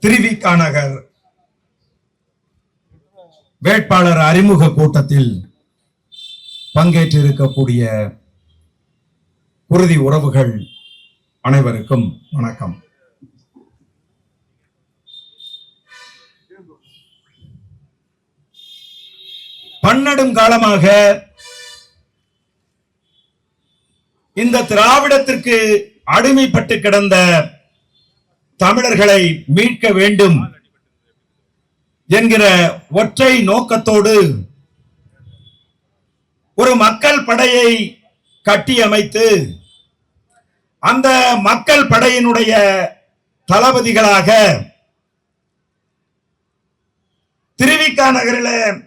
திருவிக நகர் வேட்பாளர் அறிமுக கூட்டத்தில் பங்கேற்றிருக்கக்கூடிய குருதி உறவுகள் அனைவருக்கும் வணக்கம். பன்னெடும் காலமாக இந்த திராவிடத்திற்கு அடிமைப்பட்டு கிடந்த தமிழர்களை மீட்க வேண்டும் என்கிற ஒற்றை நோக்கத்தோடு ஒரு மக்கள் படையை கட்டியமைத்து அந்த மக்கள் படையினுடைய தளபதிகளாக திருவிக நகரில்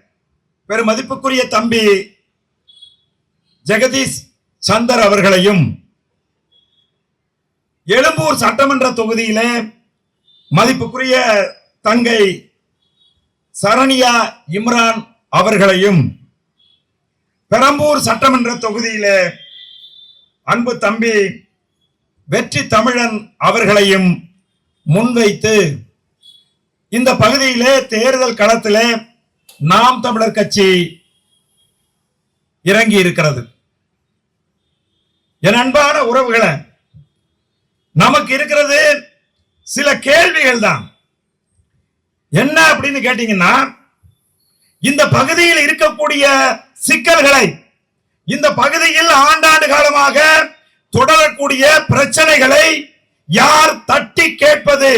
பெருமதிப்புக்குரிய தம்பி ஜெகதீஷ் சந்தர் அவர்களையும், எழும்பூர் சட்டமன்ற தொகுதியிலே மதிப்புக்குரிய தங்கை சரணியா இம்ரான் அவர்களையும், பெரம்பூர் சட்டமன்ற தொகுதியிலே அன்பு தம்பி வெற்றி தமிழன் அவர்களையும் முன்வைத்து இந்த பகுதியிலே தேர்தல் களத்திலே நாம் தமிழர் கட்சி இறங்கி இருக்கிறது. என் அன்பான உறவுகளை, நமக்கு இருக்கிறது சில கேள்விகள் தான். என்ன அப்படின்னு கேட்டீங்கன்னா, இந்த பகுதியில் இருக்கக்கூடிய சிக்கல்களை, இந்த பகுதியில் ஆண்டாண்டு காலமாக தொடரக்கூடிய பிரச்சனைகளை யார் தட்டி கேட்பது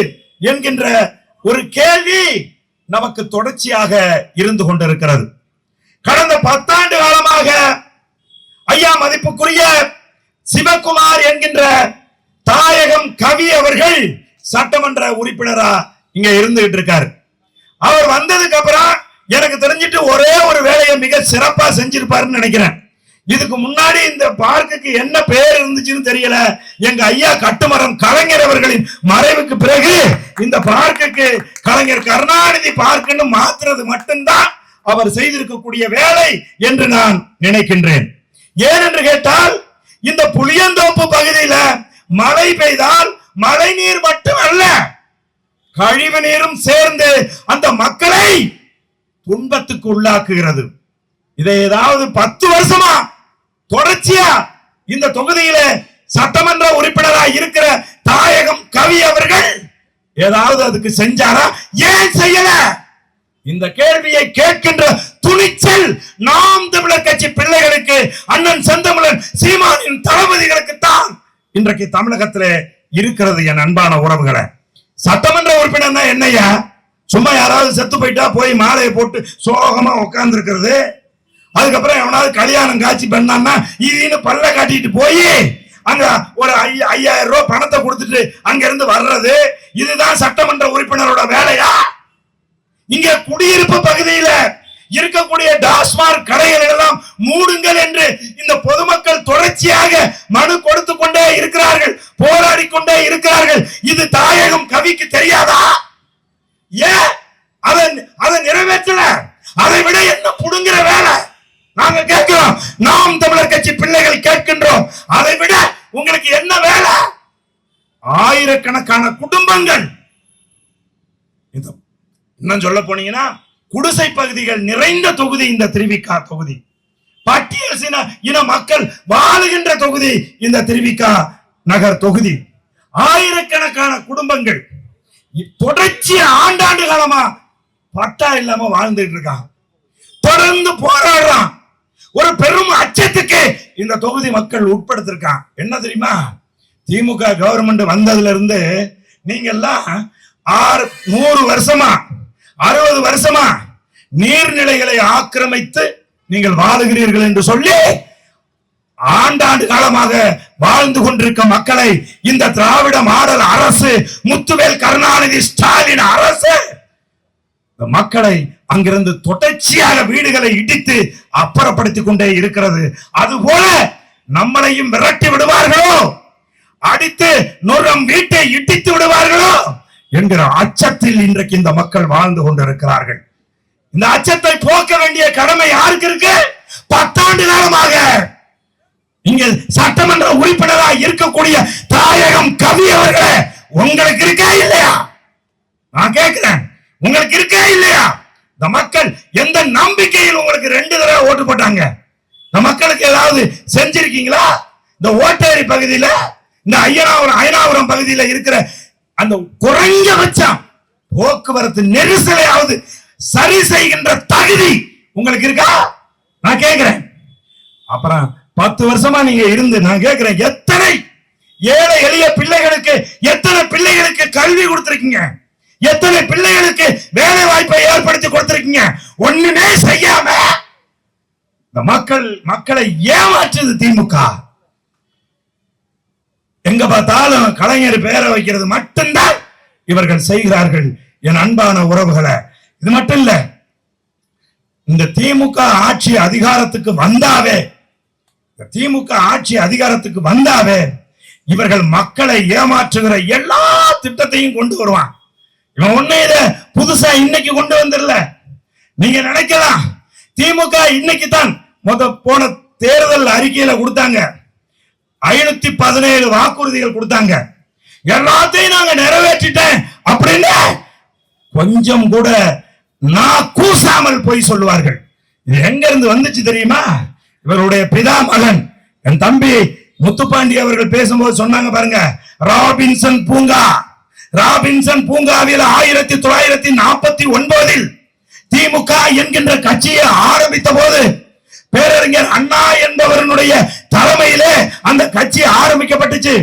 என்கின்ற ஒரு கேள்வி நமக்கு தொடர்ச்சியாக இருந்து கொண்டிருக்கிறது. கடந்த 10 ஆண்டு காலமாக ஐயா மதிப்புக்குரிய சிவகுமார் என்கின்ற தாயகம் கவி அவர்கள் சட்டமன்ற உறுப்பினரா இங்க இருந்துகிட்டு இருக்காரு. அவர் வந்ததுக்கு அப்புறம் எனக்கு தெரிஞ்சிட்டு ஒரே ஒரு வேலையை மிக சிறப்பா செஞ்சிருப்பாருன்னு நினைக்கிறேன். இதுக்கு முன்னாடி இந்த பார்க்குக்கு என்ன பேர் இருந்துச்சுன்னு தெரியல. எங்க ஐயா கட்டுமரம் கலைஞர் அவர்களின் மறைவுக்கு பிறகு இந்த பார்க்குக்கு கலைஞர் கருணாநிதி பார்க்குன்னு மாத்துறது மட்டும்தான் அவர் செய்திருக்கக்கூடிய வேலை என்று நான் நினைக்கின்றேன். ஏனென்று கேட்டால், இந்த புளியந்தோப்பு பகுதியில மழை பெய்தால் மழை நீர் மட்டுமல்ல, கழிவு நீரும் சேர்ந்து அந்த மக்களை துன்பத்துக்கு உள்ளாக்குகிறது. இதை ஏதாவது 10 வருஷமா தொடர்ச்சியா இந்த தொகுதியில சட்டமன்ற உறுப்பினராக இருக்கிற தாயகம் கவி அவர்கள் ஏதாவது அதுக்கு செஞ்சாரா? ஏன் செய்யல? இந்த கேள்வியை கேட்கின்ற துணிச்சல் நாம் தமிழர் கட்சி பிள்ளைகளுக்கு, அண்ணன் செந்தமிழன் சீமானின் தளபதிகளுக்கு தான் இன்றைக்கு தமிழகத்திலே இருக்கிறது. என் அன்பான உறவுகளை, சட்டமன்ற உறுப்பினர் என்னையா சும்மா யாராவது செத்து போயிட்டா போய் மாலையை போட்டு சோகமா உட்கார்ந்து இருக்கிறது, அதுக்கப்புறம் எவனாவது கல்யாணம் காட்சி பண்ணான்னா ஈன்னு பல்ல காட்டிட்டு போய் அங்க ஒரு 5000 ரூபாய் பணத்தை கொடுத்துட்டு அங்க இருந்து வர்றது, இதுதான் சட்டமன்ற உறுப்பினரோட வேலையா? இங்க குடியிருப்பு பகுதியில இருக்கக்கூடிய டாஸ்மாக் கடைகள் எல்லாம் மூடுங்கள் என்று இந்த பொதுமக்கள் தொடர்ச்சியாக மனு கொடுத்து கொண்டே இருக்கிறார்கள், போராடி கொண்டே இருக்கிறார்கள். இது தாயகம் கவிக்கு தெரியாதா? ஏன் அதை நிறைவேற்றல? அதை விட என்ன புடுங்கிற வேலை நாங்க கேட்கிறோம். நாம் தமிழர் கட்சி பிள்ளைகள் கேட்கின்றோம், அதை விட உங்களுக்கு என்ன வேலை? ஆயிரக்கணக்கான குடும்பங்கள், இன்னும் சொல்ல போனீங்கன்னா குடிசை பகுதிகள் நிறைந்த தொகுதி இந்த திருவிக தொகுதி. பட்டியல் இன மக்கள் வாழுகின்ற தொகுதி இந்த திருவிக நகர் தொகுதி. ஆயிரக்கணக்கான குடும்பங்கள் தொடர்ச்சி ஆண்டாண்டு காலமா பட்டா இல்லாம வாழ்ந்துட்டு இருக்காங்க. தொடர்ந்து போராடுறான். ஒரு பெரும் அச்சத்துக்கு இந்த தொகுதி மக்கள் உட்படுத்திருக்கான். என்ன தெரியுமா? திமுக கவர்மெண்ட் வந்ததுல இருந்து நீங்க எல்லாம் 100 வருஷமா 60 வருஷமா நீர்நிலைகளை ஆக்கிரமித்து நீங்கள் வாழுகிறீர்கள் என்று சொல்லி ஆண்டாண்டு காலமாக வாழ்ந்து கொண்டிருக்க மக்களை இந்த திராவிட மாடல் அரசு, முத்துவேல் கருணாநிதி ஸ்டாலின் அரசு மக்களை அங்கிருந்து தொடர்ச்சியாக வீடுகளை இடித்து அப்புறப்படுத்திக் கொண்டே இருக்கிறது. அதுபோல நம்மளையும் விரட்டி விடுவார்களோ, அடித்து நுரம் வீட்டை இடித்து விடுவார்களோ என்கிற அச்சத்தில் இன்றைக்கு இந்த மக்கள் வாழ்ந்து கொண்டிருக்கிறார்கள். இந்த அச்சத்தை போக்க வேண்டிய கடமை யாருக்கு இருக்கு? 10 ஆண்டு காலமாக இங்க சட்டமன்ற உறுப்பினராக இருக்கக்கூடிய தாயகம் கவி அவர்களே, உங்களுக்கு இருக்கா இல்லையா? நான் கேட்கிறேன், உங்களுக்கு இருக்கா இல்லையா? இந்த மக்கள் எந்த நம்பிக்கையில் உங்களுக்கு 2 தடவை ஓட்டு போட்டாங்க? இந்த மக்களுக்கு ஏதாவது செஞ்சிருக்கீங்களா? இந்த ஓட்டேரி பகுதியில, இந்த அயனாவரம் பகுதியில இருக்கிற அந்த குறைஞ்சபட்சம் போக்குவரத்து நெரிசலையாவது சரி செய்கின்ற தகுதி உங்களுக்கு இருக்கா? நான் கேட்கிறேன். அப்புறம் 10 வருஷமா நீங்க இருந்து நான் கேட்கிறேன், எத்தனை ஏழை எளிய பிள்ளைகளுக்கு, எத்தனை பிள்ளைகளுக்கு கல்வி கொடுத்திருக்கீங்க? எத்தனை பிள்ளைகளுக்கு வேலை வாய்ப்பை ஏற்படுத்தி கொடுத்திருக்கீங்க? ஒண்ணுமே செய்யாம இந்த மக்களை ஏமாற்றுது திமுக. எங்க பார்த்தாலும் கலைஞர் பேரை வைக்கிறது மட்டும்தான் இவர்கள் செய்கிறார்கள். என் அன்பான உறவுகளை, இது மட்டும் இல்ல, இந்த திமுக ஆட்சி அதிகாரத்துக்கு வந்தாவே இவர்கள் மக்களை ஏமாற்றுகிற எல்லா திட்டத்தையும் கொண்டு வருவான். இவன் ஒண்ணு இத புதுசா இன்னைக்கு கொண்டு வந்துடல. நீங்க நினைக்கலாம் திமுக இன்னைக்கு தான் போன தேர்தல் அறிக்கையில கொடுத்தாங்க, 517 வாக்குறுதிகள் கொடுத்தாங்க, எல்லாத்தையும் நாங்க நிறைவேற்றிட்டேன் அப்படின்னு கொஞ்சம் கூட நான் கூசாமல் போய் சொல்லுவார்கள். இது எங்க இருந்து வந்துச்சு தெரியுமா? இவருடைய பிதா மகன் என் தம்பி முத்துப்பாண்டி அவர்கள் பேசும்போது சொன்னாங்க பாருங்க, ராபின்சன் பூங்காவில் 1949 திமுக என்கின்ற கட்சியை ஆரம்பித்த போது பேரறிஞர் அண்ணா என்பவருடைய தலைமையிலே அந்த கட்சி ஆரம்பிக்கப்பட்டுச்சு.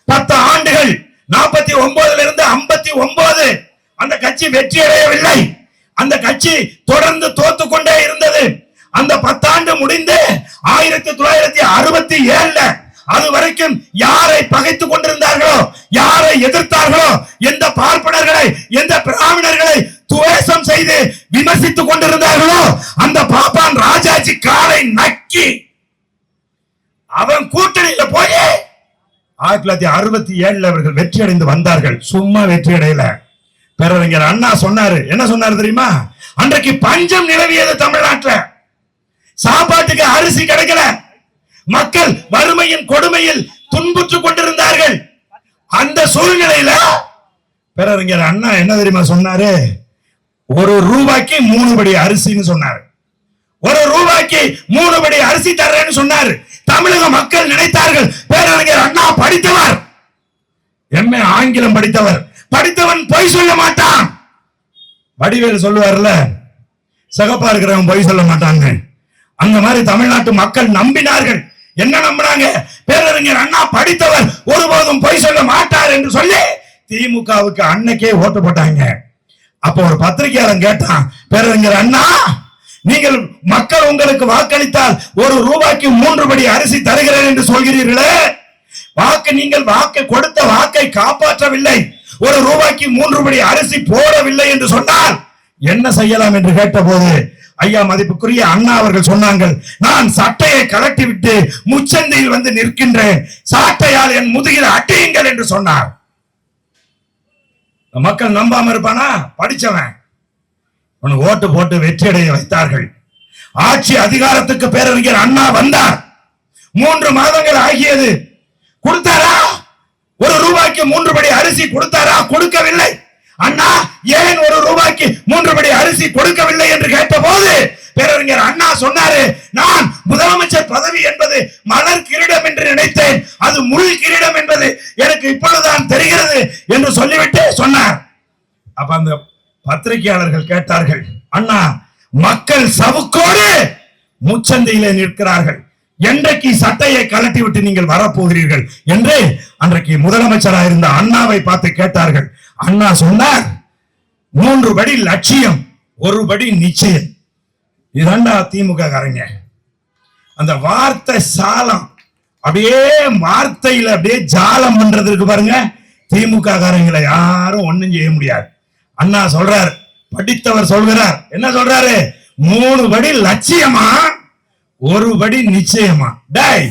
10 ஆண்டுகள், 49 இருந்து 59 அந்த கட்சி வெற்றி அடையவில்லை. அந்த கட்சி தொடர்ந்து தோத்து கொண்டே இருந்தது. அந்த 10 ஆண்டு முடிந்து 1967 அது வரைக்கும் யாரை பகைத்துக் கொண்டிருந்தார்களோ, யாரை எதிர்த்தார்களோ, எந்த பார்ப்பனர்களை, எந்த பிராமணர்களை துவேஷம் செய்து விமர்சித்துக் கொண்டிருந்தார்களோ, அந்த பாப்பான் ராஜாஜி காலை நக்கி அவன் கூட்டணியில போய் 1967 அவர்கள் வெற்றி அடைந்து வந்தார்கள். சும்மா வெற்றி அடையல. பேரறிஞர் அண்ணா சொன்னாரு, என்ன சொன்னாரு தெரியுமா? அன்றைக்கு பஞ்சம் நிலவியது தமிழ்நாட்டில், சாப்பாட்டுக்கு அரிசி கிடைக்கல, மக்கள் வறுமையின் கொடுமையில் துன்புற்றுக் கொண்டிருந்தார்கள். அந்த சூழ்நிலையில பேரறிஞர் அண்ணா என்ன தெரியுமா சொன்னாரு? 1 ரூபாய்க்கு 3 படி அரிசின்னு சொன்னாரு. 1 ரூபாய்க்கு 3 படி அரிசி தர்றேன்னு சொன்னாரு. தமிழக மக்கள் நினைத்தார்கள் பேரறிஞர் அண்ணா படித்தவர், எம்ஏ ஆங்கிலம் படித்தவன் பொய் சொல்ல மாட்டான். வடிவேல் சொல்லுவார்ல, சகப்பா இருக்கிறவன் பொய் சொல்ல மாட்டாங்க. அந்த மாதிரி தமிழ்நாட்டு மக்கள் நம்பினார்கள். என்ன நம்பினாங்க? பேரறிஞர் அண்ணா படித்தவர், ஒருபோதும் பொய் சொல்ல மாட்டார் என்று சொல்லி திமுகவுக்கு அன்னைக்கே ஓட்டு போட்டாங்க. அப்ப ஒரு பத்திரிகையாளன் கேட்டான், பேரறிஞர் அண்ணா, நீங்கள் மக்கள் உங்களுக்கு வாக்களித்தால் 1 ரூபாய்க்கு 3 படி அரிசி தருகிறேன் என்று சொல்கிறீர்களே, நீங்கள் கொடுத்த வாக்கை காப்பாற்றவில்லை, 1 ரூபாய்க்கு 3 படி அரிசி போடவில்லை என்று சொன்னால் என்ன செய்யலாம் என்று கேட்ட போது ஐயா மதிப்புக்குரிய அண்ணா அவர்கள் சொன்னார்கள், நான் சட்டையை கலட்டி விட்டு முச்சந்தையில் வந்து நிற்கின்றேன், சாட்டையால் என் முதுகில் அட்டியுங்கள் என்று சொன்னார். மக்கள் நம்பாம இருப்பானா? படிச்சவன் ஓட்டு போட்டு வெற்றியடைய வைத்தார்கள். ஆட்சி அதிகாரத்துக்கு பேரறிஞர் அண்ணா வந்தார். 3 மாதங்கள் ஆகியது. கொடுத்தாரா? 1 ரூபாய்க்கு 3 படி அரிசி கொடுத்தாரா? கொடுக்கவில்லை. அண்ணா ஏன் 1 ரூபாய்க்கு 3 படி அரிசி கொடுக்கவில்லை என்று கேட்ட போது பேரறிஞர் அண்ணா சொன்னாரு, நான் முதலமைச்சர் பதவி என்பது மலர் கிரீடம் என்று நினைத்தேன், அது முள் கிரீடம் என்பது எனக்கு இப்பொழுதுதான் தெரிகிறது என்று சொல்லிவிட்டு சொன்னார். அப்ப அந்த பத்திரிகையாளர்கள் கேட்டார்கள், அண்ணா மக்கள் சவுக்கோடு முச்சந்தையிலே நிற்கிறார்கள், என்றைக்கு சட்டையை கலட்டி விட்டு நீங்கள் வரப்போகிறீர்கள் என்று அன்றைக்கு முதலமைச்சராக இருந்த அண்ணாவை பார்த்து கேட்டார்கள். அண்ணா சொன்னார், 3 படி லட்சியம், 1 படி நிச்சயம். இதாண்டா திமுக காரங்க. அந்த வார்த்தை சாலம், அப்படியே வார்த்தையில அப்படியே ஜாலம் பண்றதுக்கு பாருங்க. திமுக காரங்களை யாரும் ஒண்ணும் செய்ய முடியாது. அண்ணா சொல்றார், படித்தவர் சொல்கிறார், என்ன சொல்றாரு? 3 படி லட்சியமா, 1 படி நிச்சயமா? டேய்,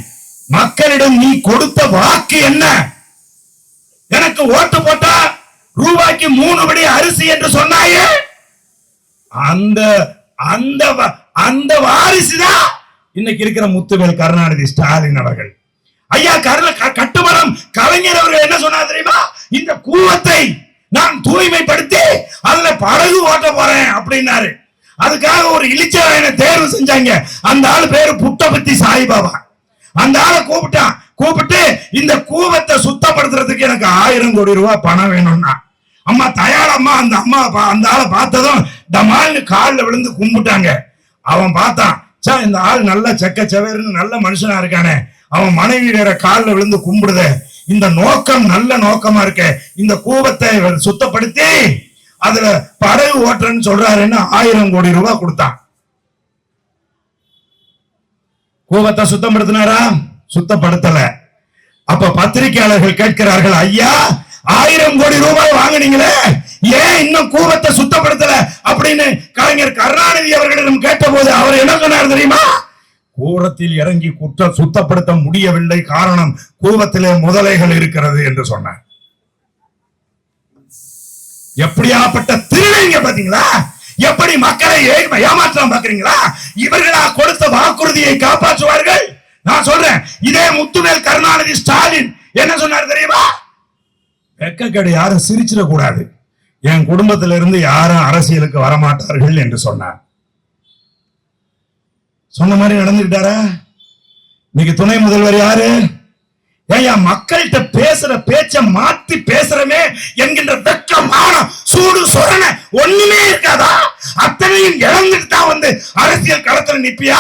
மக்களிடம் நீ கொடுத்த வாக்கு என்ன? எனக்கு ஓட்டு போட்டா ரூபாய்க்கு 3 படி அரிசி என்று சொன்னாயே, அந்த வாரிசுதான் இன்னைக்கு இருக்கிற முத்துவேல் கருணாநிதி ஸ்டாலின் அவர்கள். ஐயா கட்டுமரம் கலைஞர் அவர்கள் என்ன சொன்னார் தெரியுமா? இந்த கூவத்தை நான் தூய்மைப்படுத்தி அதுல படகு ஓட்ட போறேன் அப்படின்னாரு. அதுக்காக ஒரு இளிச்சவாயனை தேர்வு செஞ்சாங்க. அந்த ஆளு பேரு புட்டபத்தி சாய்பாபா. அந்த ஆளை கூப்பிட்டு இந்த கூவத்தை சுத்தப்படுத்துறதுக்கு எனக்கு 1000 கோடி ரூபாய் பணம் வேணும்னா, அம்மா தயாரம்மா. அந்த ஆளை பார்த்ததும் டமால்னு காலில் விழுந்து கும்பிட்டாங்க. அவன் பார்த்தான், இந்த ஆள் நல்ல செக்க செவேர்னு நல்ல மனுஷனா இருக்கானே, அவன் மனைவி வேற காலில் விழுந்து கும்பிடுத, இந்த நோக்கம் நல்ல நோக்கமா இருக்க, இந்த கூவத்தை சுத்தப்படுத்தி அதுல படகு ஓட்டுறன்னு சொல்றாருன்னு 1000 கோடி ரூபாய் கொடுத்தான். கூவத்தை சுத்தப்படுத்தினாரா? சுத்தப்படுத்தல. அப்ப பத்திரிகையாளர்கள் கேட்கிறார்கள், ஐயா 1000 கோடி ரூபாய் வாங்கினீங்களே, ஏன் இன்னும் கூவத்தை சுத்தப்படுத்தல அப்படின்னு கலைஞர் கருணாநிதி அவர்களிடம் கேட்ட போது அவர் என்ன சொன்னார் தெரியுமா? கூவத்தில் இறங்கி சுத்தப்படுத்த முடியவில்லை, காரணம் கூவத்திலே முதலைகள் இருக்கிறது என்று சொன்னார். எப்படியாப்பட்ட திருநங்க பாத்தீங்களா? எப்படி மக்களை ஏமாற்றம் பாக்குறீங்களா? இவர்களா கொடுத்த வாக்குறுதியை காப்பாற்றுவார்கள்? நான் சொல்றேன், இதே முத்துவேல் கருணாநிதி ஸ்டாலின் என்ன சொன்னார் தெரியுமா? வெக்கக்கேடு யாரும் சிரிச்சிட கூடாது, என் குடும்பத்திலிருந்து யாரும் அரசியலுக்கு வரமாட்டார்கள் என்று சொன்னார். சொன்ன மாதிரி நடந்துக்கிட்டாரா? இன்னைக்கு துணை முதல்வர் யாரு? ஏன் மக்கள்கிட்ட பேசுற பேச்ச மாத்தி பேசுறமே என்கின்ற வெக்கமான சூடு சொரண ஒண்ணுமே இருக்காதா? அத்தனையும் இழந்துட்டு தான் வந்து அரசியல் களத்துல நிப்பியா?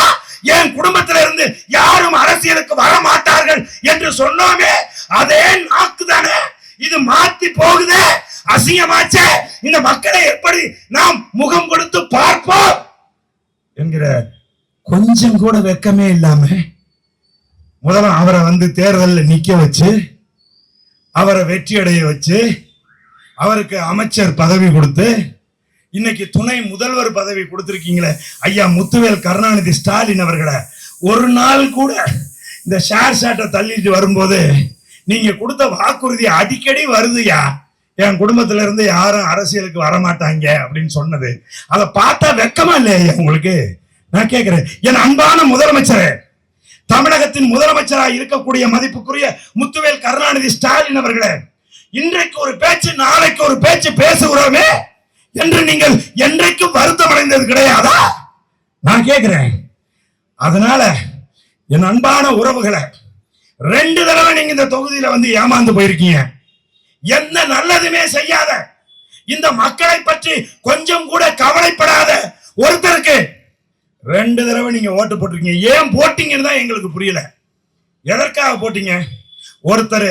என் குடும்பத்தில இருந்து யாரும் அரசியலுக்கு வர மாட்டார்கள் என்று சொன்னோமே, அதே நாக்கு தானே இது மாத்தி போகுது. அசிங்கமாச்சே, இந்த மக்களை எப்படி நாம் முகம் கொடுத்து பார்ப்போம் என்கிற கொஞ்சம் கூட வெக்கமே இல்லாம முதல்ல அவரை வந்து தேர்தலில் நிக்க வச்சு, அவரை வெற்றி அடைய வச்சு, அவருக்கு அமைச்சர் பதவி கொடுத்து, இன்னைக்கு துணை முதல்வர் பதவி கொடுத்திருக்கீங்களே ஐயா முத்துவேல் கருணாநிதி ஸ்டாலின் அவர்களை, ஒரு நாள் கூட இந்த ஷேர் ஷாட்டை தள்ளிட்டு வரும்போது நீங்க கொடுத்த வாக்குறுதி அடிக்கடி வருதுயா, என் குடும்பத்தில இருந்து யாரும் அரசியலுக்கு வரமாட்டாங்க அப்படின்னு சொன்னது, அதை பார்த்தா வெக்கமா இல்லையா உங்களுக்கு? நான் கேட்கிறேன், என் அன்பான முதலமைச்சரே, தமிழகத்தின் முதலமைச்சராக இருக்கக்கூடிய மதிப்புக்குரிய முத்துவேல் கருணாநிதி ஸ்டாலின் அவர்களே, இன்றைக்கு ஒரு பேச்சு நாளைக்கு ஒரு பேச்சு பேசுகிறோமே என்று நீங்கள் என்றைக்கும் வருத்தம் அடைந்தது கிடையாதா? நான் கேட்கிறேன். அதனால என் அன்பான உறவுகளை, 2 தடவை நீங்க இந்த தொகுதியில வந்து ஏமாந்து போயிருக்கீங்க. எந்த நல்லதுமே செய்யாத, இந்த மக்களை பற்றி கொஞ்சம் கூட கவலைப்படாத ஒருத்தருக்கு 2 தடவை நீங்க ஓட்டு போட்டிருக்கீங்க. ஏன் போட்டீங்கன்னு தான் எங்களுக்கு புரியல. எதற்காக போட்டீங்க? ஒருத்தர்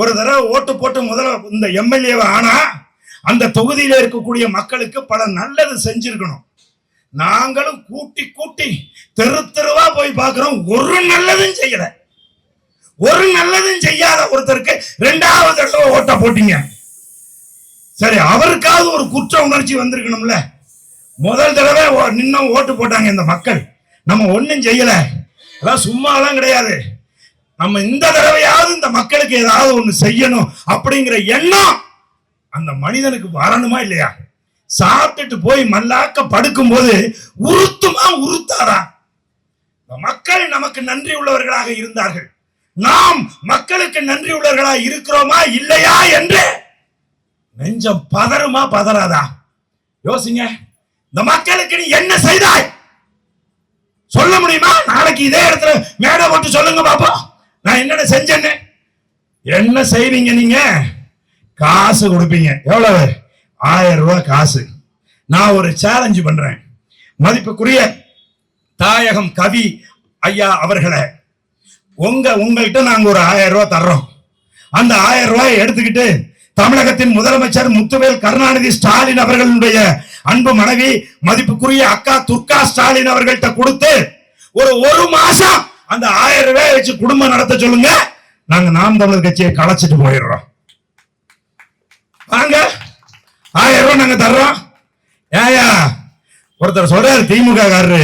ஒரு தடவை ஓட்டு போட்டு முதல்ல இந்த எம்எல்ஏவை ஆனா அந்த தொகுதியில இருக்கக்கூடிய மக்களுக்கு பல நல்லது செஞ்சிருக்கணும். நாங்களும் கூட்டி கூட்டி தெரு தெருவா போய் பார்க்கிறோம், ஒரு நல்லதும் செய்யல. ஒரு நல்லதும் செய்யாத ஒருத்தருக்கு 2வது தடவை ஓட்ட போட்டீங்க. சரி, அவருக்காவது ஒரு குற்ற உணர்ச்சி வந்திருக்கணும்ல. முதல் தடவை நின்னும் ஓட்டு போட்டாங்க இந்த மக்கள், நம்ம ஒன்னும் செய்யல, அதான் சும்மாலாம் கிடையாது, நம்ம இந்த தடவையாவது இந்த மக்களுக்கு ஏதாவது ஒண்ணு செய்யணும் அப்படிங்கிற எண்ணம் அந்த மனிதனுக்கு வரணுமா இல்லையா? சாப்பிட்டுட்டு போய் மல்லாக்க படுக்கும் போது உறுத்துமா உறுத்தாரா? மக்கள் நமக்கு நன்றி உள்ளவர்களாக இருந்தார்கள், நாம் மக்களுக்கு நன்றி உள்ளவர்களாக இருக்கிறோமா இல்லையா என்று நெஞ்சம் பதறுமா பதறாதா? யோசிங்க. இந்த மக்களுக்கு நீ என்ன செய்தாய் சொல்ல முடியுமா? நாளைக்கு இதே இடத்துல மேடை போட்டு சொல்லுங்க பாப்போம், நான் என்னென்ன செஞ்சேன்னு. என்ன செய்வீங்க? நீங்க காசு கொடுப்பீங்க. எவ்வளவு? 1000 ரூபாய் காசு. நான் ஒரு சேலஞ்சு பண்றேன், மதிப்புக்குரிய தாயகம் கவி ஐயா அவர்களை, உங்கள்கிட்ட நாங்க ஒரு 1000 ரூபாய் தர்றோம். அந்த 1000 ரூபாய் எடுத்துக்கிட்டு தமிழகத்தின் முதலமைச்சர் முத்துவேல் கருணாநிதி ஸ்டாலின் அவர்களுடைய அன்பு மனைவி மதிப்புக்குரிய அக்கா துர்கா ஸ்டாலின் அவர்கள்ட்ட கொடுத்து ஒரு மாசம் அந்த 1000 ரூபாய் வச்சு குடும்பம் நடத்த சொல்லுங்க. நாங்க நாம் தமிழர் கட்சியை கலைச்சிட்டு போயிடுறோம். வாங்க, 1000 ரூபாய் நாங்க தர்றோம். ஏயா ஒருத்தர் சொல்றாரு, திமுக காரரு,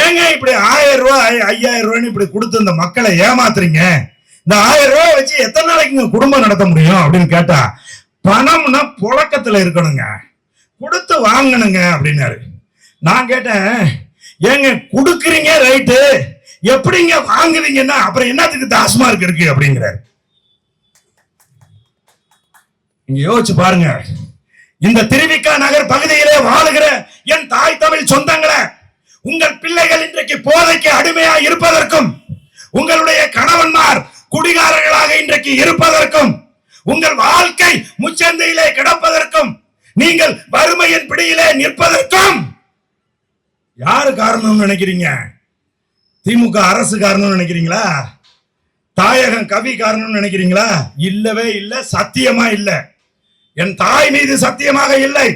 ஏங்க இப்படி 1000 ரூபாய் 5000 ரூபாய் இப்படி கொடுத்து இந்த மக்களை ஏமாத்துறீங்க? இந்த 1000 ரூபாய் வச்சு எத்தனை நாளைக்கு குடும்பம் நடத்த முடியும் அப்படின்னு கேட்டா, பணம்னா புழக்கத்துல இருக்கணுங்க, கொடுத்து வாங்கணுங்க அப்படின்னாரு. நான் கேட்டேன், ஏங்க கொடுக்குறீங்க ரைட்டு, எப்படிங்க வாங்குவீங்கன்னா அப்புறம் என்னத்துக்கு டாஸ்மார்க் இருக்கு அப்படிங்கிறாரு. நீங்க யோசிச்சு பாருங்க, இந்த திருவிக்கா நகர் பகுதியிலே வாழுகிற என் தாய் தமிழ் சொந்தங்களை, உங்கள் பிள்ளைகள் இன்றைக்கு போதைக்கு அடிமையா இருப்பதற்கும், உங்களுடைய கணவன்மார் குடிகாரர்களாக இன்றைக்கு இருப்பதற்கும், உங்கள் வாழ்க்கை முச்சந்தையிலே கிடப்பதற்கும், நீங்கள் வறுமையின் பிடியிலே நிற்பதற்கும் யாரு காரணம் நினைக்கிறீங்க? திமுக அரசு காரணம் நினைக்கிறீங்களா? தாயகம் கவி காரணம் நினைக்கிறீங்களா? இல்லவே இல்லை, சத்தியமா இல்லை. என் தாய் மீது சத்தியமாக இல்லை,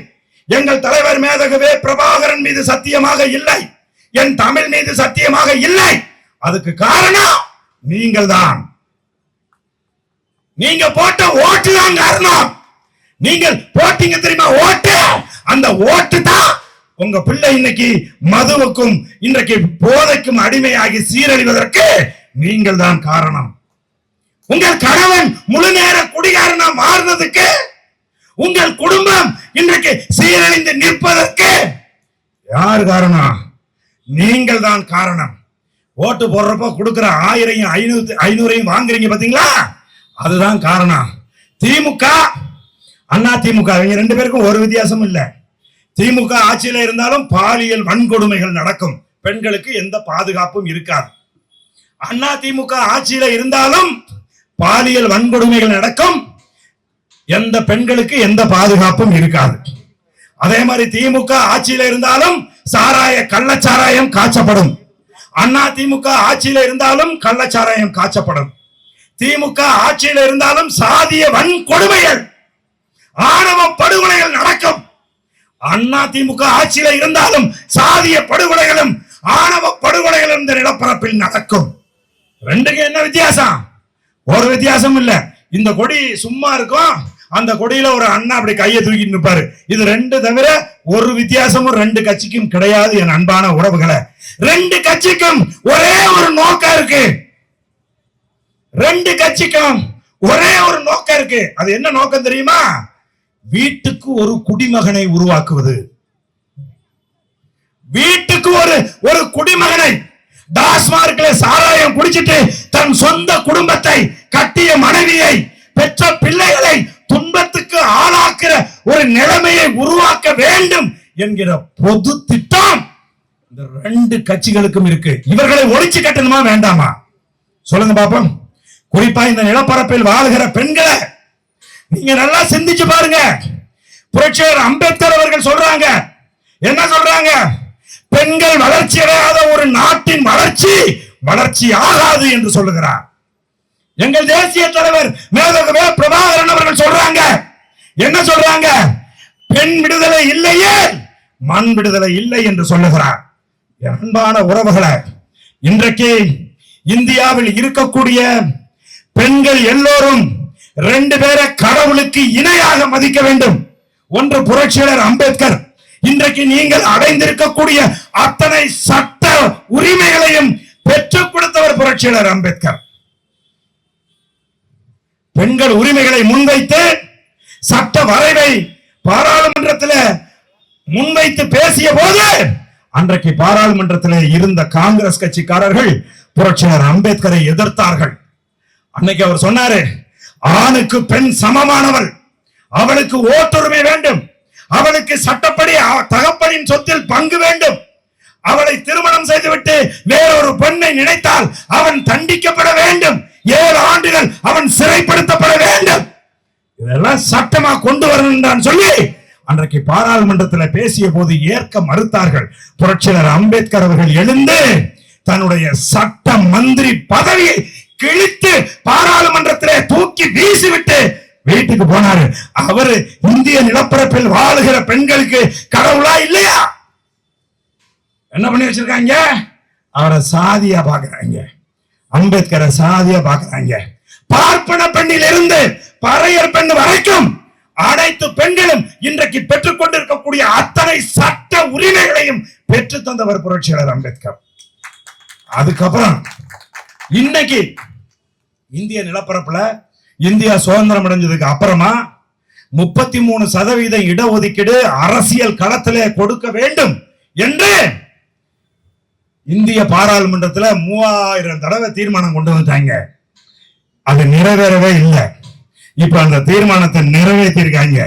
எங்கள் தலைவர் மேதகவே பிரபாகரன் மீது சத்தியமாக இல்லை, என் தமிழ் மீது சத்தியமாக இல்லை. அதுக்கு காரணம் நீங்கள் தான். நீங்க போட்ட ஓட்டு தான் காரணம். நீங்கள் போட்டீங்க தெரியுமா ஓட்டு? அந்த ஓட்டு தான் உங்க பிள்ளை இன்னைக்கு மதுவுக்கும் இன்றைக்கு போதைக்கும் அடிமையாகி சீரழிவதற்கு நீங்கள் தான் காரணம். உங்கள் கணவன் முழு நேர குடிகாரனா மாறினதுக்கு, உங்கள் குடும்பம் இன்றைக்கு சீரழிந்து நிற்பதற்கு யார் காரணம்? நீங்கள் தான் காரணம். ஓட்டு போடுறப்ப கொடுக்கிற 1000 500 வாங்குறீங்க பாத்தீங்களா, அதுதான் காரணம். திமுக அண்ணா திமுக இவங்க 2 பேருக்கும் ஒரு வித்தியாசமும் இல்ல. திமுக ஆட்சியில இருந்தாலும் பாலியல் வன்கொடுமைகள் நடக்கும், பெண்களுக்கு எந்த பாதுகாப்பும் இருக்காது. அண்ணா திமுக ஆட்சியில இருந்தாலும் பாலியல் வன்கொடுமைகள் நடக்கும், எந்த பெண்களுக்கு எந்த பாதுகாப்பும் இருக்காது. அதே மாதிரி திமுக ஆட்சியில இருந்தாலும் கள்ளச்சாராயம் காய்ச்சப்படும். அண்ணா திமுக ஆட்சியில இருந்தாலும் கள்ளச்சாராயம் காய்ச்சப்படும். திமுக ஆட்சியில இருந்தாலும் சாதிய வன்கொடுமைகள், ஆணவ படுகொலைகள் நடக்கும். அண்ணா திமுக ஆட்சியில இருந்தாலும் சாதிய படுகொலைகளும் ஆணவ படுகொலைகளும் இந்த நிலப்பரப்பில் நடக்கும். ரெண்டுக்கு என்ன வித்தியாசம்? ஒரு வித்தியாசம் இல்ல. இந்த கொடி சும்மா இருக்கும், அந்த கொடியில ஒரு அண்ணா அப்படி கையை தூக்கிட்டு நிற்பாரு. இது 2 தவிர ஒரு வித்தியாசமும் 2 கட்சிக்கும் கிடையாது. என் அன்பான உறவுகளை, 2 கட்சிக்கும் ஒரே ஒரு நோக்கம் இருக்கு. 2 கட்சிக்கும் ஒரே ஒரு நோக்கம் இருக்கு. அது என்ன நோக்கம் தெரியுமா? வீட்டுக்கு ஒரு குடிமகனை உருவாக்குவது. வீட்டுக்கு ஒரு குடிமகனை, டாஸ்மார்க்ல சாராயம் குடிச்சிட்டு தன் சொந்த குடும்பத்தை, கட்டிய மனைவியை, பெற்ற பிள்ளைகளை துன்பத்துக்கு ஆளாக்குற ஒரு நிலைமையை உருவாக்க வேண்டும் என்கிற பொது திட்டம் இந்த 2 கட்சிகளுக்கும் இருக்கு. இவர்களை ஒழிச்சு கட்டணுமா வேண்டாமா? சொல்லுங்க பாப்போம். குறிப்பா இந்த நிலப்பரப்பில் வாழ்கிற பெண்களை நீங்க நல்லா சிந்திச்சு பாருங்க. புரட்சியாளர் அம்பேத்கர் அவர்கள் சொல்றாங்க, என்ன சொல்றாங்க? பெண்கள் வளர்ச்சி அடையாத ஒரு நாட்டின் வளர்ச்சி ஆகாது என்று சொல்லுகிறார். எங்கள் தேசிய தலைவர் மேதகவே பிரபாகரன் அவர்கள் சொல்றாங்க, என்ன சொல்றாங்க? பெண் விடுதலை இல்லையே மண் விடுதலை இல்லை என்று சொல்லுகிறார். அன்பான உறவுகளை, இன்றைக்கு இந்தியாவில் இருக்கக்கூடிய பெண்கள் எல்லோரும் 2 பேரை கடவுளுக்கு இணையாக மதிக்க வேண்டும். ஒன்று புரட்சியாளர் அம்பேத்கர். இன்றைக்கு நீங்கள் அடைந்திருக்கக்கூடிய அத்தனை சட்ட உரிமைகளையும் பெற்றுக் கொடுத்தவர் புரட்சியாளர் அம்பேத்கர். பெண்கள் உரிமைகளை முன்வைத்து சட்ட வரைவை பாராளுமன்றத்தில் முன்வைத்து பேசிய போது அன்றைக்கு பாராளுமன்றத்தில் இருந்த காங்கிரஸ் கட்சிக்காரர்கள் புரட்சியாளர் அம்பேத்கரை எதிர்த்தார்கள். அன்னைக்கு அவர் சொன்னாரு, ஆணுக்கு பெண் சமமானவள், அவளுக்கு ஓட்டுரிமை வேண்டும், அவளுக்கு சட்டப்படி தகப்பனின் சொத்தில் பங்கு வேண்டும், அவளை திருமணம் செய்துவிட்டு வேறொரு பெண்ணை நினைத்தால் அவன் தண்டிக்கப்பட வேண்டும், 7 ஆண்டுகள் அவன் சிறைப்படுத்தப்பட வேண்டும், இதெல்லாம் சட்டமா கொண்டு வரணும் சொல்லி அன்றைக்கு பாராளுமன்றத்தில் பேசிய போது ஏற்க மறுத்தார்கள். புரட்சியாளர் அம்பேத்கர் அவர்கள் எழுந்து தன்னுடைய சட்ட மந்திரி பதவியை கிழித்து பாராளுமன்றத்திலே தூக்கி வீசிவிட்டு வீட்டுக்கு போனாரு. அவரு இந்திய நிலப்பரப்பில் வாழுகிற பெண்களுக்கு கடவுளா இல்லையா? என்ன பண்ணி வச்சிருக்காங்க? அவரை சாதியா பாக்குறாங்க, அம்பேத்கரை சாதியா பாக்குறாங்க. பார்ப்பன பெண்ணில் இருந்து பறையர் பெண் வரைக்கும் அனைத்து பெண்களும் இன்றைக்கு பெற்றுக் கொண்டிருக்கக்கூடிய அத்தனை சட்ட உரிமைகளையும் பெற்று தந்தவர் புரட்சியாளர் அம்பேத்கர். அதுக்கப்புறம் இன்னைக்கு இந்திய நிலப்பரப்புல இந்தியா சுதந்திரம் அடைஞ்சதுக்கு அப்புறமா 33% இடஒதுக்கீடு அரசியல் களத்திலே கொடுக்க வேண்டும் என்று இந்திய பாராளுமன்றத்தில் 3000 தடவை தீர்மானம் கொண்டு வந்தாங்க. அது நிறைவேறவே இல்லை. இப்ப அந்த தீர்மானத்தை நிறைவேற்றிருக்காங்க.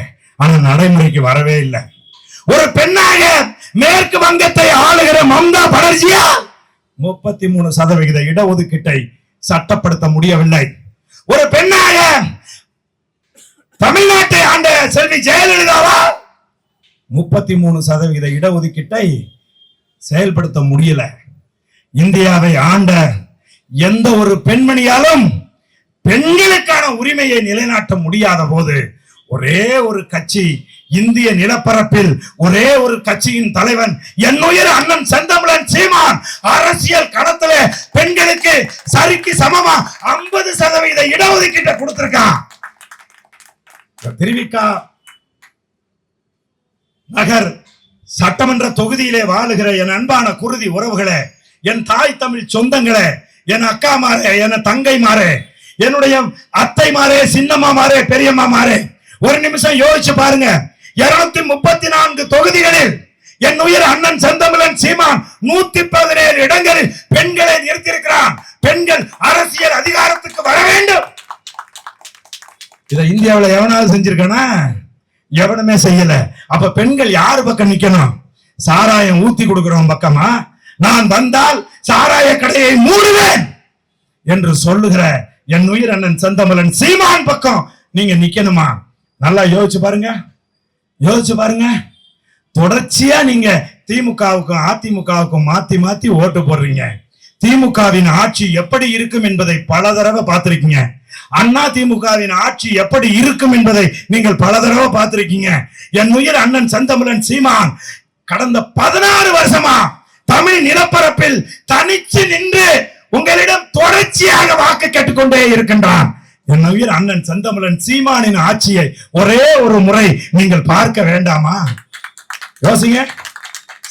ஆனா நடைமுறைக்கு வரவே இல்லை. ஒரு பெண்ணாக மேற்கு வங்கத்தை ஆளுகிற மம்தா பானர்ஜியா 33% இடஒதுக்கீட்டை சட்டப்படுத்த முடியவில்லை. ஒரு பெண்ணாக தமிழ்நாட்டை ஆண்ட செல்வி ஜெயலலிதாவா 33% இடஒதுக்கீட்டை செயல்படுத்த முடியல. இந்தியாவை ஆண்ட எந்த ஒரு பெண்மணியாலும் பெண்களுக்கான உரிமையை நிலைநாட்ட முடியாத போது ஒரே ஒரு கட்சி, இந்திய நிலப்பரப்பில் ஒரே ஒரு கட்சியின் தலைவன் என்னுயிர் அண்ணன் செந்தமிழன் சீமான் அரசியல் களத்துல பெண்களுக்கு சரிக்கு சமமா 50% இடஒதுக்கீட்டை கொடுத்திருக்கான். திருவிக்கா நகர் சட்டமன்ற தொகுதியிலே வாழுகிற என் அன்பான குருதி உறவுகளே, என் தாய் தமிழ் சொந்தங்களே, என் அக்கா மாரே, என் தங்கை மாரே, என்னுடைய அத்தை மாரே, சின்னம்மா மாரே, பெரியம்மா மாரே, ஒரு நிமிஷம் யோசிச்சு பாருங்க. 234 தொகுதிகளில் என் உயிர் அண்ணன் செந்தமிழன் சீமான் 117 இடங்களில் பெண்களை நிறுத்தியிருக்கிறான். பெண்கள் அரசியல் அதிகாரத்துக்கு வர வேண்டும். இதை இந்தியாவில் எவனாவது செஞ்சிருக்கானா? எவனுமே செய்யல. அப்ப பெண்கள் யாரு பக்கம் நிக்கணும்? சாராயம் ஊத்தி கொடுக்கிறவன் பக்கமா? நான் வந்தால் சாராய கடையை மூடுவேன் என்று சொல்லுகிற என் உயிர் அண்ணன் செந்தமிழன் சீமான் பக்கம் நீங்க நிக்கணுமா? நல்லா யோசிச்சு பாருங்க, யோசிச்சு பாருங்க. தொடர்ச்சியா நீங்க திமுகவுக்கும் அதிமுகவுக்கும் மாத்தி மாத்தி ஓட்டு போடுறீங்க. திமுகவின் ஆட்சி எப்படி இருக்கும் என்பதை பல தடவை பார்த்திருக்கீங்க. அண்ணா திமுகவின் ஆட்சி எப்படி இருக்கும் என்பதை நீங்கள் பல தடவை பார்த்திருக்கீங்க. என் உயிர் அண்ணன் செந்தமிழன் சீமான் கடந்த 16 வருஷமா தமிழ் நிலப்பரப்பில் தனிச்சு நின்று உங்களிடம் தொடர்ச்சியாக வாக்கு கேட்டுக்கொண்டே இருக்கின்றான். என் உயிர் அண்ணன் செந்தமிழன் சீமானின் ஆட்சியை ஒரே ஒரு முறை நீங்கள் பார்க்க வேண்டாமா? யோசிங்க.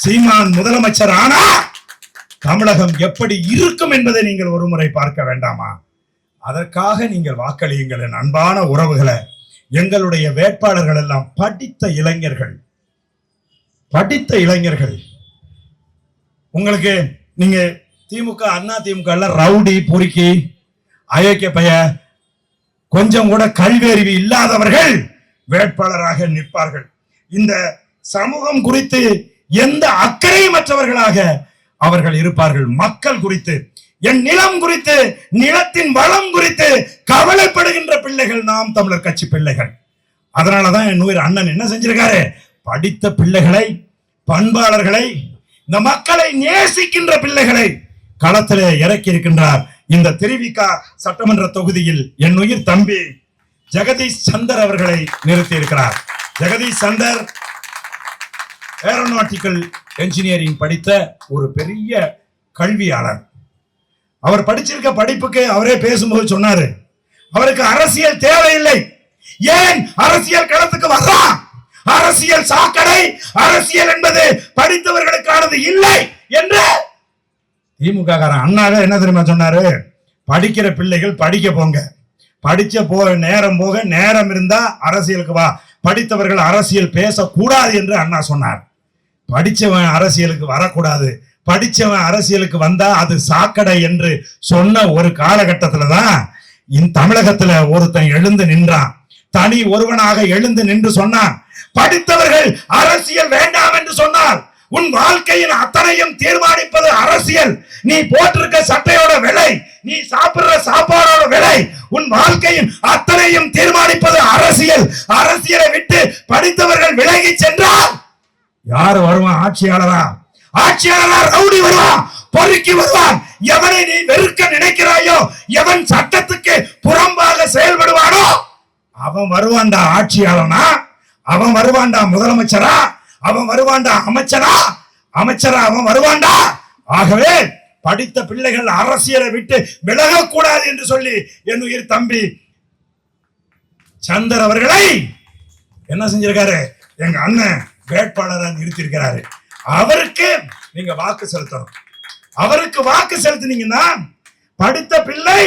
சீமான் முதலமைச்சர் ஆனா தமிழகம் எப்படி இருக்கும் என்பதை நீங்கள் ஒரு முறை பார்க்க வேண்டாமா? அதற்காக நீங்கள் வாக்களியுங்கள். என் அன்பான உறவுகளை, எங்களுடைய வேட்பாளர்கள் எல்லாம் படித்த இளைஞர்கள், படித்த இளைஞர்கள். உங்களுக்கு நீங்க திமுக அண்ணா திமுக எல்லாம் ரவுடி பொறுக்கி அயோக்கிய பைய கொஞ்சம் கூட கல்வியறிவு இல்லாதவர்கள் வேட்பாளராக நிற்பார்கள். இந்த சமூகம் குறித்து எந்த அக்கறையமற்றவர்களாக அவர்கள் இருப்பார்கள். மக்கள் குறித்து, என் நிலம் குறித்து, நிலத்தின் வளம் குறித்து கவலைப்படுகின்ற பிள்ளைகள் நாம் தமிழர் கட்சி பிள்ளைகள். அதனாலதான் என் உயிர் அண்ணன் என்ன செஞ்சிருக்காரு? படித்த பிள்ளைகளை, பண்பாளர்களை, இந்த மக்களை நேசிக்கின்ற பிள்ளைகளை களத்திலே இறக்கி இருக்கின்றார். இந்த திருவிக்கா சட்டமன்ற தொகுதியில் என் உயிர் தம்பி ஜெகதீஷ் சந்தர் அவர்களை நிறுத்தி இருக்கிறார். ஜெகதீஷ் சந்தர் ஏரோநாட்டிக்கல் என்ஜினியரிங் படித்த ஒரு பெரிய கல்வியாளர். அவர் படிச்சிருக்க படிப்புக்கு அவரே பேசும்போது சொன்னாரு, அவருக்கு அரசியல் தேவையில்லை. ஏன் அரசியல் களத்துக்கு வர்றான்? அரசியல் சாக்கடை, அரசியல் என்பது படித்தவர்களுக்கானது இல்லை என்று திமுக காரன் அண்ணாவே என்ன தெரியுமா சொன்னாரு? படிக்கிற பிள்ளைகள் படிக்க போங்க, படிச்ச நேரம் போக, நேரம் இருந்தா அரசியலுக்கு வா, படித்தவர்கள் அரசியல் பேசக்கூடாது என்று அண்ணா சொன்னார். படிச்சவன் அரசியலுக்கு வரக்கூடாது, படிச்சவன் அரசியலுக்கு வந்தா அது சாக்கடை என்று சொன்ன ஒரு காலகட்டத்துலதான் தமிழகத்துல ஒருத்தன் எழுந்து நின்றான். தனி ஒருவனாக எழுந்து நின்று சொன்னான், படித்தவர்கள் அரசியல் வேண்டாம் என்று சொன்னால் உன் வாழ்க்கையின் அத்தனையும் தீர்மானிப்பது அரசியல். நீ போட்டிருக்க சட்டையோட விலை, நீ சாப்பிடுற சாப்பாடோட விலை, உன் வாழ்க்கையின் அத்தனையும் தீர்மானிப்பது அரசியல். அரசியலை விட்டு படித்தவர்கள் விலகி சென்றால் யார் வருவான்? ஆட்சியாளரா? ஆட்சியாளரா ரவுடி வருவான், பொறுக்கி வருவான். எவனை நீ வெறுக்க நினைக்கிறாயோ, எவன் சட்டத்துக்கு புறம்பாக செயல்படுவானோ அவன் வருவான்டா ஆட்சியாளனா, அவன் வருவான்டா முதலமைச்சரா, அவன் வருவான்டா அமைச்சரா அவன் வருவான்டா. ஆகவே படித்த பிள்ளைகள் அரசியலை விட்டு விலகக்கூடாது என்று சொல்லி என் உயிர் தம்பி சந்தர் அவர்களை என்ன செஞ்சிருக்காரு? எங்க அண்ணன் வேட்பாளராக நிறுத்தியிருக்கிறாரு. அவருக்கு நீங்க வாக்கு செலுத்தணும். அவருக்கு வாக்கு செலுத்தினீங்கன்னா படித்த பிள்ளை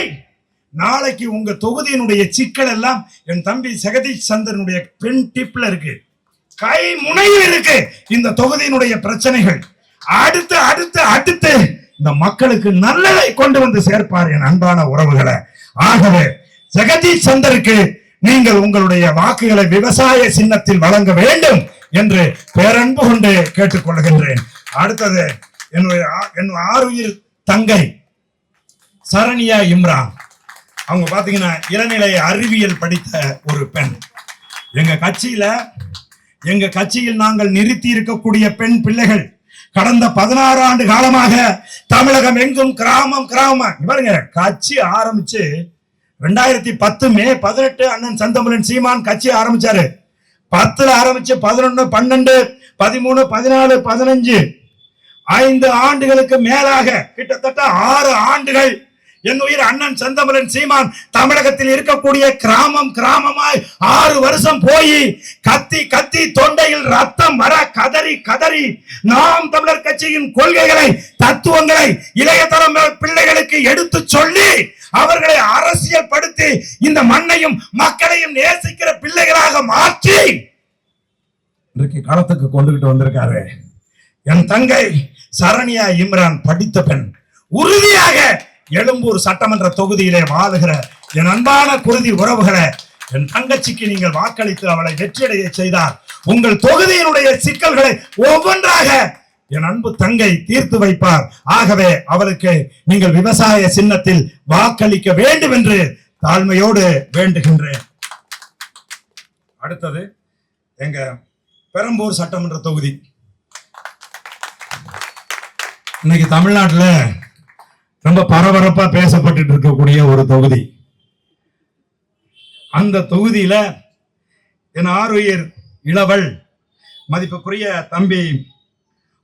நாளைக்கு உங்க தொகுதியினுடைய சிக்கல் எல்லாம் என் தம்பி ஜெகதீஷ் சந்தரனுடைய பென் டிப்ல இருக்கு, கை முனையில் இருக்கு. இந்த தொகுதியினுடைய பிரச்சனைகள் அடுத்து அடுத்து அடுத்து இந்த மக்களுக்கு நல்லதை கொண்டு வந்து சேர்ப்பார் என் அன்பான உறவுகளை. ஆகவே ஜெகதீஷ் சந்தருக்கு நீங்கள் உங்களுடைய வாக்குகளை விவசாய சின்னத்தில் வழங்க வேண்டும் என்று பேரன்பு கொண்டு கேட்டுக்கொள்கின்றேன். அடுத்தது என் ஆருயிர் தங்கை சரண்யா இம்ரான். அவங்க பாத்தீங்கன்னா இளநிலை அறிவியல் படித்த ஒரு பெண். எங்க கட்சியில் நாங்கள் நிறுத்தி இருக்கக்கூடிய பெண் பிள்ளைகள் கடந்த 16 ஆண்டு காலமாக தமிழகம் எங்கும் கிராமம் பாருங்க, கட்சி ஆரம்பிச்சு 2010 மே 18 அண்ணன் செந்தமிழன் சீமான் கட்சி ஆரம்பிச்சாரு. 10 ஆரம்பிச்சு 11, 12, 13, 14, 15 5 ஆண்டுகளுக்கு மேலாக கிட்டத்தட்ட 6 ஆண்டுகள் என் உயிர் அண்ணன் செந்தமிழன் சீமான் தமிழகத்தில் இருக்கக்கூடிய கிராமமாய் 6 வருஷம் போய் கத்தி தொண்டையில் ரத்தம் வர கதறி நாம் தமிழர் கட்சியின் கொள்கைகளை தத்துவங்களை இளைய தலைமுறை பிள்ளைகளுக்கு எடுத்து சொல்லி அவர்களை அரசியல் படுத்தி இந்த மண்ணையும் மக்களையும் நேசிக்கிற பிள்ளைகளாக மாற்றி இன்றைக்கு களத்துக்கு கொண்டுகிட்டு வந்திருக்காரு. என் தங்கை சரண்யா இம்ரான் படித்த பெண். உறுதியாக எழும்பூர் சட்டமன்ற தொகுதியிலே வாழுகிற என் அன்பான குருதி உறவுகளை, என் தங்கச்சிக்கு நீங்கள் வாக்களித்து அவளை வெற்றியடைய செய்தார் உங்கள் தொகுதியினுடைய சிக்கல்களை ஒவ்வொன்றாக என் அன்பு தங்கை தீர்த்து வைப்பார். ஆகவே அவளுக்கு நீங்கள் விவசாய சின்னத்தில் வாக்களிக்க வேண்டும் என்று தாழ்மையோடு வேண்டுகின்றேன். அடுத்தது எங்க பெரம்பூர் சட்டமன்ற தொகுதி. இன்னைக்கு தமிழ்நாட்டுல ரொம்ப பரபரப்பா பேசப்பட்டு இருக்கக்கூடிய ஒரு தொகுதி. அந்த தொகுதியில என் ஆருயிர் இளவல் மதிப்புக்குரிய தம்பி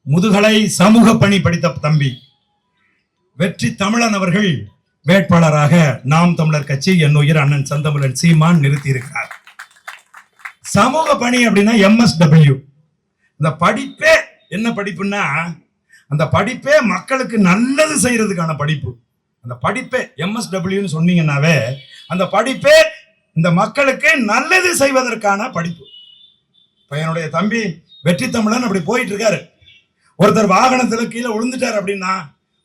முதுகலை சமூக பணி படித்த தம்பி வெற்றி தமிழன் அவர்கள் வேட்பாளராக நாம் தமிழர் கட்சி என் உயிர் அண்ணன் செந்தமிழன் சீமான் நிறுத்தி இருக்கிறார். சமூக பணி அப்படின்னா MSW. இந்த படிப்பே என்ன படிப்புன்னா, அந்த படிப்பே மக்களுக்கு நல்லது செய்யறதுக்கான படிப்பு. அந்த படிப்பே MSWன்னு சொன்னீங்கன்னாவே அந்த படிப்பே இந்த மக்களுக்கு நல்லது செய்வதற்கான படிப்பு. இப்ப என்னுடைய தம்பி வெற்றி தமிழன் அப்படி போயிட்டு இருக்காரு. ஒருத்தர் வாகனத்துல கீழே விழுந்துட்டார் அப்படின்னா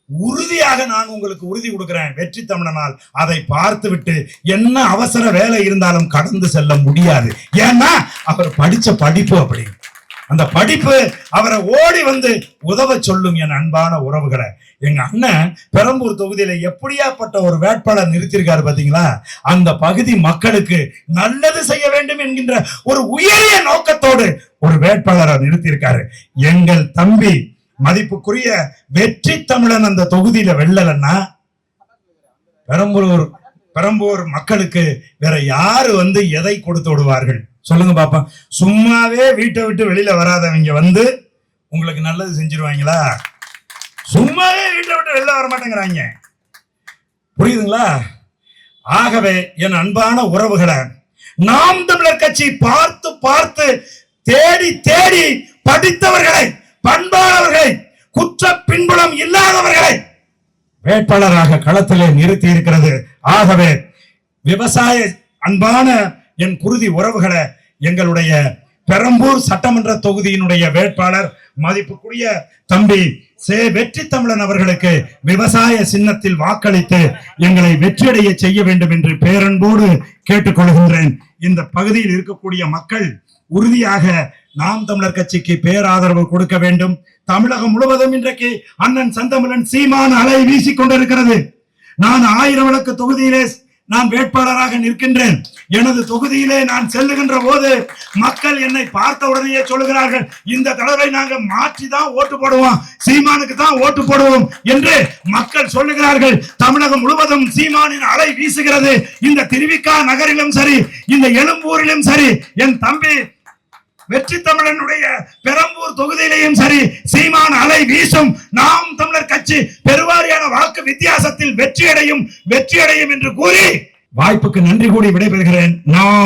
உறுதியாக நான் உங்களுக்கு உறுதி கொடுக்கிறேன், வெற்றி தமிழனால் அதை பார்த்து விட்டு என்ன அவசர வேலை இருந்தாலும் கடந்து செல்ல முடியாது. ஏன்னா அவர் படிச்ச படிப்பு அப்படி. அந்த படிப்பு அவரை ஓடி வந்து உதவ சொல்லும். என் அன்பான உறவுகளை, எங்க அண்ணன் பெரம்பூர் தொகுதியில எப்படியாப்பட்ட ஒரு வேட்பாளர் நிறுத்தியிருக்காரு பாத்தீங்களா? அந்த பகுதி மக்களுக்கு நல்லது செய்ய வேண்டும் என்கின்ற ஒரு உயரிய நோக்கத்தோடு ஒரு வேட்பாளரை நிறுத்தியிருக்காரு. எங்கள் தம்பி மதிப்புக்குரிய வெற்றி தமிழன் அந்த தொகுதியில வெல்லலன்னா பெரம்பூர் மக்களுக்கு வேற யாரு வந்து எதை கொடுத்து விடுவார்கள் சொல்லுங்க பாப்பா? சும்மாவே வீட்டை விட்டு வெளியில வராதவங்க வந்து உங்களுக்கு நல்லது செஞ்சிருவாங்களா? சும்மாவே வீட்டை விட்டு வெளியில வர மாட்டேங்கிறாங்க. புரியுதுங்களா? ஆகவே என் அன்பான உறவுகளை, நாம் தமிழர் கட்சி பார்த்து தேடி படித்தவர்களை, பண்பாளர்களை, குற்ற பின்புலம் இல்லாதவர்களை வேட்பாளராக களத்திலே நிறுத்தி இருக்கிறது. ஆகவே விவசாய அன்பான என் குருதி உறவுகளை, எங்களுடைய பெரம்பூர் சட்டமன்ற தொகுதியினுடைய வேட்பாளர் மதிப்புக்குரிய தம்பி வெற்றி தமிழன் அவர்களுக்கு விவசாய சின்னத்தில் வாக்களித்து எங்களை வெற்றியடைய செய்ய வேண்டும் என்று பேரன்போடு கேட்டுக்கொள்கின்றேன். இந்த பகுதியில் இருக்கக்கூடிய மக்கள் உறுதியாக நாம் தமிழர் கட்சிக்கு பேராதரவு கொடுக்க வேண்டும். தமிழகம் முழுவதும் இன்றைக்கு அண்ணன் செந்தமிழன் சீமான் அலை வீசிக் கொண்டிருக்கிறது. நான் 1000 விளக்கு தொகுதியிலே நான் வேட்பாளராக நிற்கின்றேன். எனது தொகுதியிலே நான் செல்லுகின்ற போது மக்கள் என்னை பார்த்த உடனே சொல்லுகிறார்கள், இந்த தடவை நாங்கள் மாற்றி தான் ஓட்டு போடுவோம், சீமானுக்கு தான் ஓட்டு போடுவோம் என்று மக்கள் சொல்லுகிறார்கள். தமிழகம் முழுவதும் சீமானின் அலை வீசுகிறது. இந்த திருவிக்கா நகரிலும் சரி, இந்த எழும்பூரிலும் சரி, என் தம்பி வெற்றி தமிழனுடைய பெரம்பூர் தொகுதியிலையும் சரி சீமான் அலை வீசும். நாம் தமிழர் கட்சி பெருவாரியான வாக்கு வித்தியாசத்தில் வெற்றியடையும் என்று கூறி வாய்ப்புக்கு நன்றி கூறி விடைபெறுகிறேன். நாம்